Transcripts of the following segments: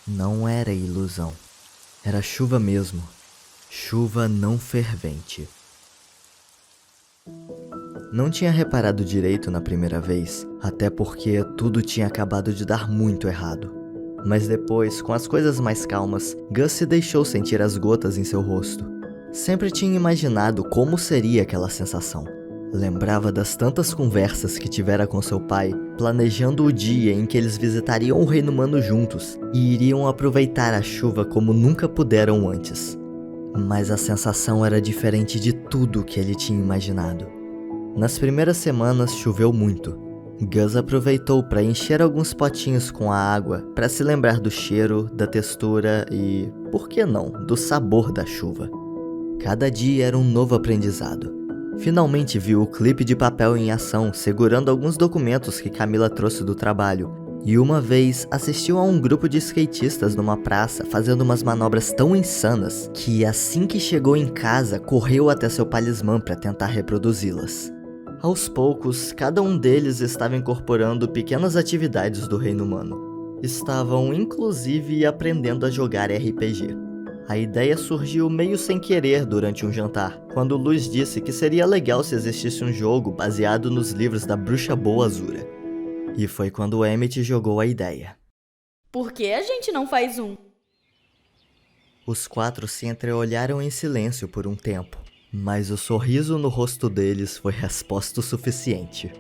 Não era ilusão. Era chuva mesmo. Chuva não fervente. Não tinha reparado direito na primeira vez, até porque tudo tinha acabado de dar muito errado. Mas depois, com as coisas mais calmas, Gus se deixou sentir as gotas em seu rosto. Sempre tinha imaginado como seria aquela sensação. Lembrava das tantas conversas que tivera com seu pai, planejando o dia em que eles visitariam o Reino Humano juntos e iriam aproveitar a chuva como nunca puderam antes. Mas a sensação era diferente de tudo que ele tinha imaginado. Nas primeiras semanas choveu muito. Gus aproveitou para encher alguns potinhos com a água para se lembrar do cheiro, da textura e, por que não, do sabor da chuva. Cada dia era um novo aprendizado. Finalmente viu o clipe de papel em ação segurando alguns documentos que Camila trouxe do trabalho. E uma vez assistiu a um grupo de skatistas numa praça fazendo umas manobras tão insanas que assim que chegou em casa correu até seu talismã para tentar reproduzi-las. Aos poucos, cada um deles estava incorporando pequenas atividades do Reino Humano. Estavam inclusive aprendendo a jogar RPG. A ideia surgiu meio sem querer durante um jantar, quando Luz disse que seria legal se existisse um jogo baseado nos livros da Bruxa Boa Azura. E foi quando Emmett jogou a ideia. Por que a gente não faz um? Os quatro se entreolharam em silêncio por um tempo, mas o sorriso no rosto deles foi resposta o suficiente.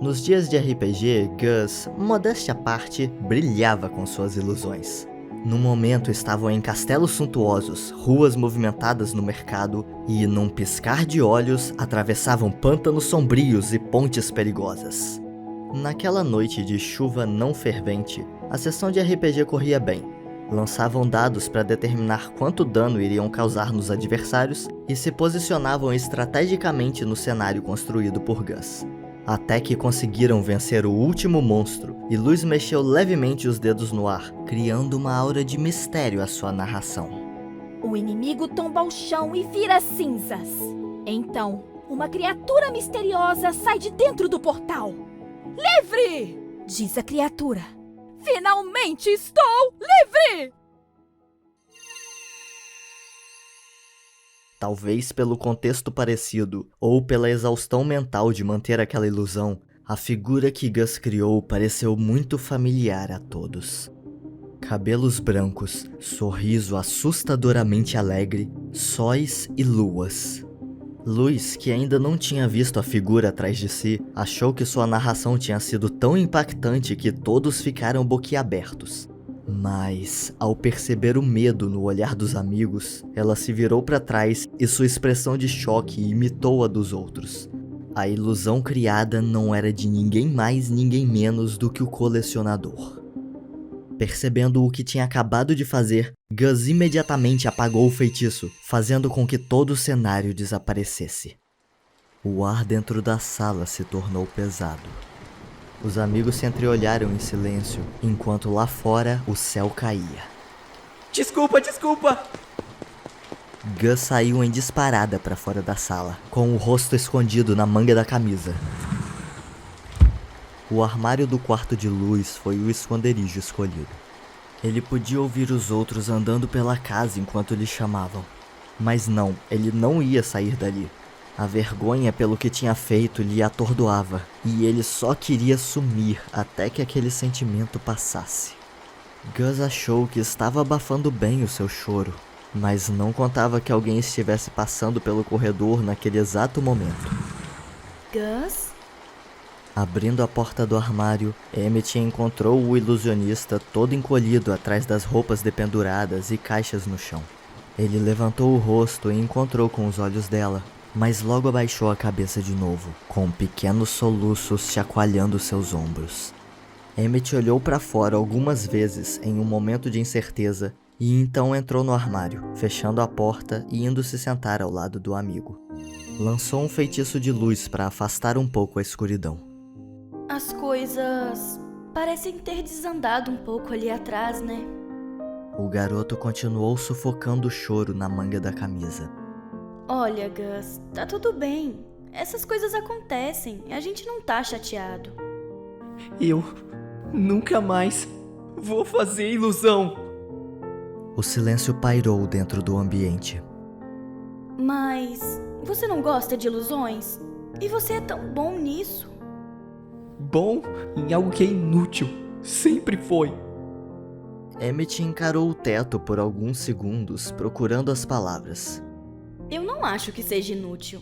Nos dias de RPG, Gus, modéstia à parte, brilhava com suas ilusões. No momento estavam em castelos suntuosos, ruas movimentadas no mercado e, num piscar de olhos, atravessavam pântanos sombrios e pontes perigosas. Naquela noite de chuva não fervente, a sessão de RPG corria bem. Lançavam dados para determinar quanto dano iriam causar nos adversários e se posicionavam estrategicamente no cenário construído por Gus. Até que conseguiram vencer o último monstro, e Luz mexeu levemente os dedos no ar, criando uma aura de mistério à sua narração. O inimigo tomba ao chão e vira cinzas. Então, uma criatura misteriosa sai de dentro do portal. Livre! Diz a criatura. Finalmente estou livre! Talvez pelo contexto parecido, ou pela exaustão mental de manter aquela ilusão, a figura que Gus criou pareceu muito familiar a todos. Cabelos brancos, sorriso assustadoramente alegre, sóis e luas. Luz, que ainda não tinha visto a figura atrás de si, achou que sua narração tinha sido tão impactante que todos ficaram boquiabertos. Mas, ao perceber o medo no olhar dos amigos, ela se virou para trás e sua expressão de choque imitou a dos outros. A ilusão criada não era de ninguém mais, ninguém menos do que o colecionador. Percebendo o que tinha acabado de fazer, Gus imediatamente apagou o feitiço, fazendo com que todo o cenário desaparecesse. O ar dentro da sala se tornou pesado. Os amigos se entreolharam em silêncio, enquanto lá fora o céu caía. Desculpa! Gus saiu em disparada para fora da sala, com o rosto escondido na manga da camisa. O armário do quarto de Luz foi o esconderijo escolhido. Ele podia ouvir os outros andando pela casa enquanto lhe chamavam. Mas não, ele não ia sair dali. A vergonha pelo que tinha feito lhe atordoava, e ele só queria sumir até que aquele sentimento passasse. Gus achou que estava abafando bem o seu choro, mas não contava que alguém estivesse passando pelo corredor naquele exato momento. Gus? Abrindo a porta do armário, Emmett encontrou o ilusionista todo encolhido atrás das roupas dependuradas e caixas no chão. Ele levantou o rosto e encontrou com os olhos dela, mas logo abaixou a cabeça de novo, com pequenos soluços chacoalhando seus ombros. Emmett olhou para fora algumas vezes em um momento de incerteza e então entrou no armário, fechando a porta e indo se sentar ao lado do amigo. Lançou um feitiço de luz para afastar um pouco a escuridão. As coisas parecem ter desandado um pouco ali atrás, né? O garoto continuou sufocando o choro na manga da camisa. Olha, Gus, tá tudo bem. Essas coisas acontecem, a gente não tá chateado. Eu nunca mais Vou fazer ilusão. O silêncio pairou dentro do ambiente. Mas você não gosta de ilusões? E você é tão bom nisso. Bom em algo que é inútil. Sempre foi. Emmett encarou o teto por alguns segundos, procurando as palavras. Eu não acho que seja inútil.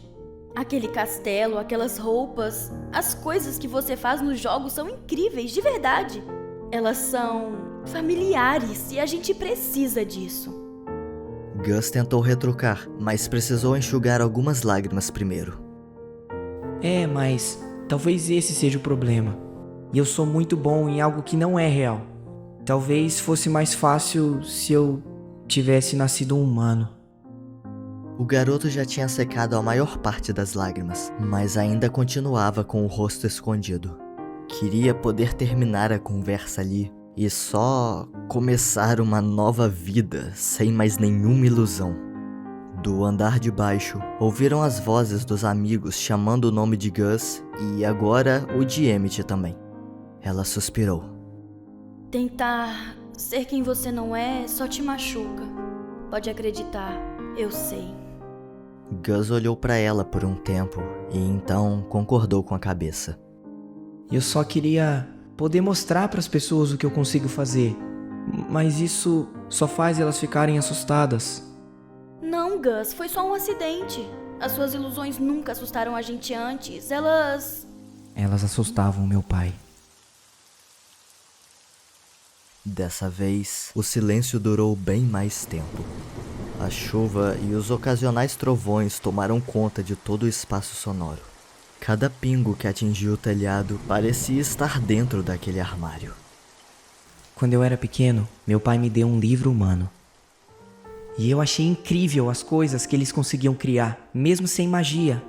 Aquele castelo, aquelas roupas, as coisas que você faz nos jogos são incríveis, de verdade. Elas são familiares e a gente precisa disso. Gus tentou retrucar, mas precisou enxugar algumas lágrimas primeiro. Mas talvez esse seja o problema. E eu sou muito bom em algo que não é real. Talvez fosse mais fácil se eu tivesse nascido um humano. O garoto já tinha secado a maior parte das lágrimas, mas ainda continuava com o rosto escondido. Queria poder terminar a conversa ali e só começar uma nova vida sem mais nenhuma ilusão. Do andar de baixo, ouviram as vozes dos amigos chamando o nome de Gus e agora o de Emmett também. Ela suspirou. Tentar ser quem você não é só te machuca. Pode acreditar, eu sei. Gus olhou para ela por um tempo e então concordou com a cabeça. Eu só queria poder mostrar para as pessoas o que eu consigo fazer. Mas isso só faz elas ficarem assustadas. Não, Gus, foi só um acidente. As suas ilusões nunca assustaram a gente antes. Elas assustavam meu pai. Dessa vez, o silêncio durou bem mais tempo. A chuva e os ocasionais trovões tomaram conta de todo o espaço sonoro. Cada pingo que atingia o telhado parecia estar dentro daquele armário. Quando eu era pequeno, meu pai me deu um livro humano. E eu achei incrível as coisas que eles conseguiam criar, mesmo sem magia.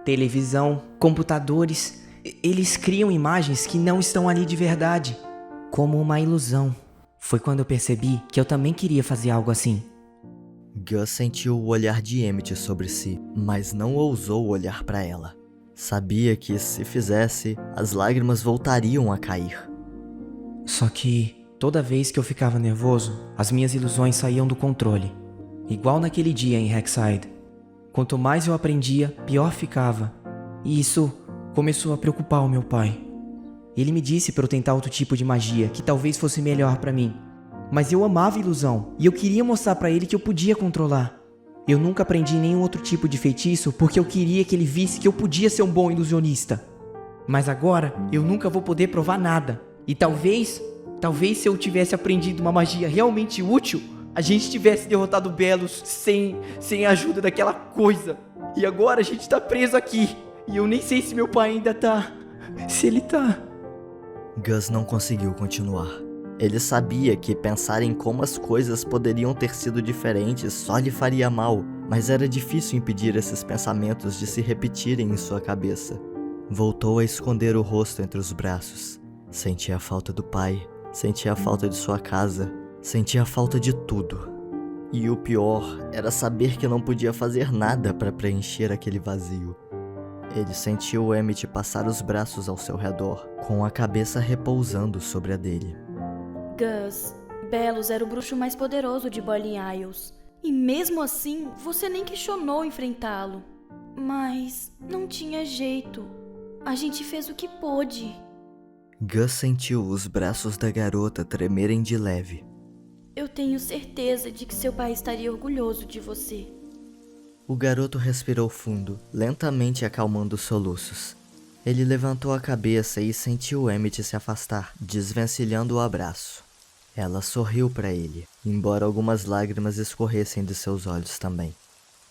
Televisão, computadores, eles criam imagens que não estão ali de verdade, como uma ilusão. Foi quando eu percebi que eu também queria fazer algo assim. Gus sentiu o olhar de Emmett sobre si, mas não ousou olhar para ela. Sabia que, se fizesse, as lágrimas voltariam a cair. Só que, toda vez que eu ficava nervoso, as minhas ilusões saíam do controle. Igual naquele dia em Hexside. Quanto mais eu aprendia, pior ficava. E isso começou a preocupar o meu pai. Ele me disse para eu tentar outro tipo de magia, que talvez fosse melhor para mim. Mas eu amava a ilusão, e eu queria mostrar para ele que eu podia controlar. Eu nunca aprendi nenhum outro tipo de feitiço porque eu queria que ele visse que eu podia ser um bom ilusionista. Mas agora, eu nunca vou poder provar nada. E talvez se eu tivesse aprendido uma magia realmente útil, a gente tivesse derrotado Belos sem a ajuda daquela coisa. E agora a gente tá preso aqui. E eu nem sei se meu pai ainda tá... Se ele tá... Gus não conseguiu continuar. Ele sabia que pensar em como as coisas poderiam ter sido diferentes só lhe faria mal, mas era difícil impedir esses pensamentos de se repetirem em sua cabeça. Voltou a esconder o rosto entre os braços. Sentia a falta do pai, sentia a falta de sua casa, sentia a falta de tudo. E o pior era saber que não podia fazer nada para preencher aquele vazio. Ele sentiu Emmett passar os braços ao seu redor, com a cabeça repousando sobre a dele. Gus, Belos era o bruxo mais poderoso de Boiling Isles. E mesmo assim, você nem questionou enfrentá-lo. Mas não tinha jeito. A gente fez o que pôde. Gus sentiu os braços da garota tremerem de leve. Eu tenho certeza de que seu pai estaria orgulhoso de você. O garoto respirou fundo, lentamente acalmando os soluços. Ele levantou a cabeça e sentiu Emmett se afastar, desvencilhando o abraço. Ela sorriu para ele, embora algumas lágrimas escorressem de seus olhos também.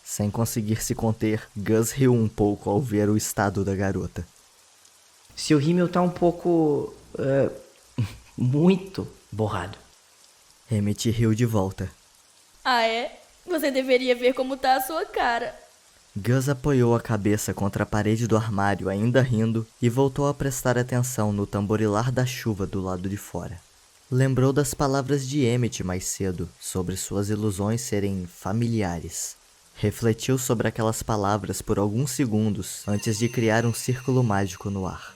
Sem conseguir se conter, Gus riu um pouco ao ver o estado da garota. Seu rímel tá um pouco... muito borrado. Emmett riu de volta. Ah, é? Você deveria ver como tá a sua cara. Gus apoiou a cabeça contra a parede do armário, ainda rindo, e voltou a prestar atenção no tamborilar da chuva do lado de fora. Lembrou das palavras de Emmett mais cedo, sobre suas ilusões serem familiares. Refletiu sobre aquelas palavras por alguns segundos antes de criar um círculo mágico no ar.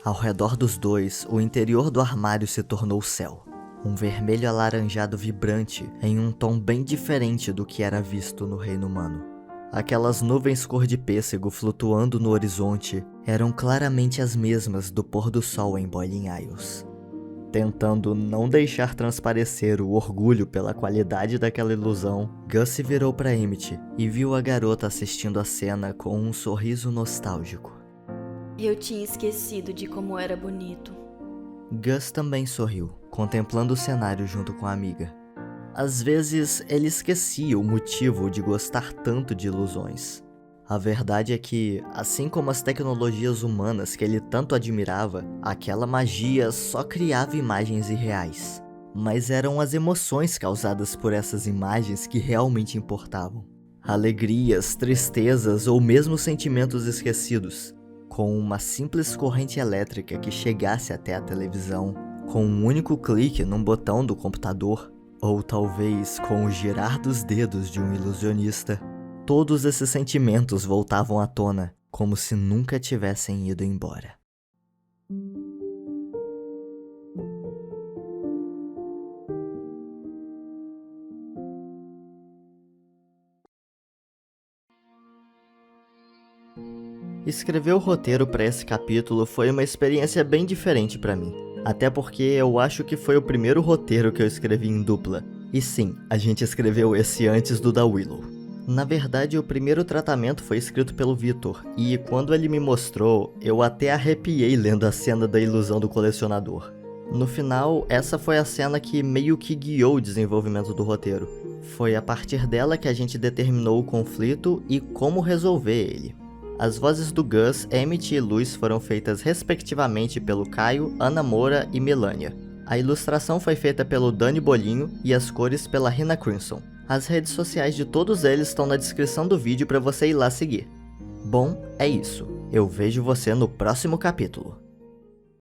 Ao redor dos dois, o interior do armário se tornou céu. um vermelho alaranjado vibrante em um tom bem diferente do que era visto no reino humano. Aquelas nuvens cor de pêssego flutuando no horizonte eram claramente as mesmas do pôr do sol em Boiling Isles. Tentando não deixar transparecer o orgulho pela qualidade daquela ilusão, Gus se virou para Emmett e viu a garota assistindo a cena com um sorriso nostálgico. Eu tinha esquecido de como era bonito. Gus também sorriu, contemplando o cenário junto com a amiga. Às vezes, ele esquecia o motivo de gostar tanto de ilusões. A verdade é que, assim como as tecnologias humanas que ele tanto admirava, aquela magia só criava imagens irreais. Mas eram as emoções causadas por essas imagens que realmente importavam. Alegrias, tristezas ou mesmo sentimentos esquecidos. Com uma simples corrente elétrica que chegasse até a televisão, com um único clique num botão do computador, ou talvez com o girar dos dedos de um ilusionista, todos esses sentimentos voltavam à tona, como se nunca tivessem ido embora. Escrever o roteiro para esse capítulo foi uma experiência bem diferente para mim, até porque eu acho que foi o primeiro roteiro que eu escrevi em dupla. E sim, a gente escreveu esse antes do da Willow. Na verdade, o primeiro tratamento foi escrito pelo Victor, e quando ele me mostrou, eu até arrepiei lendo a cena da ilusão do colecionador. No final, essa foi a cena que meio que guiou o desenvolvimento do roteiro. Foi a partir dela que a gente determinou o conflito e como resolver ele. As vozes do Gus, Emmett e Luz foram feitas respectivamente pelo Caio, Ana Moura e Melania. A ilustração foi feita pelo Dani Bolinho e as cores pela Rina Crimson. As redes sociais de todos eles estão na descrição do vídeo para você ir lá seguir. Bom, é isso. Eu vejo você no próximo capítulo.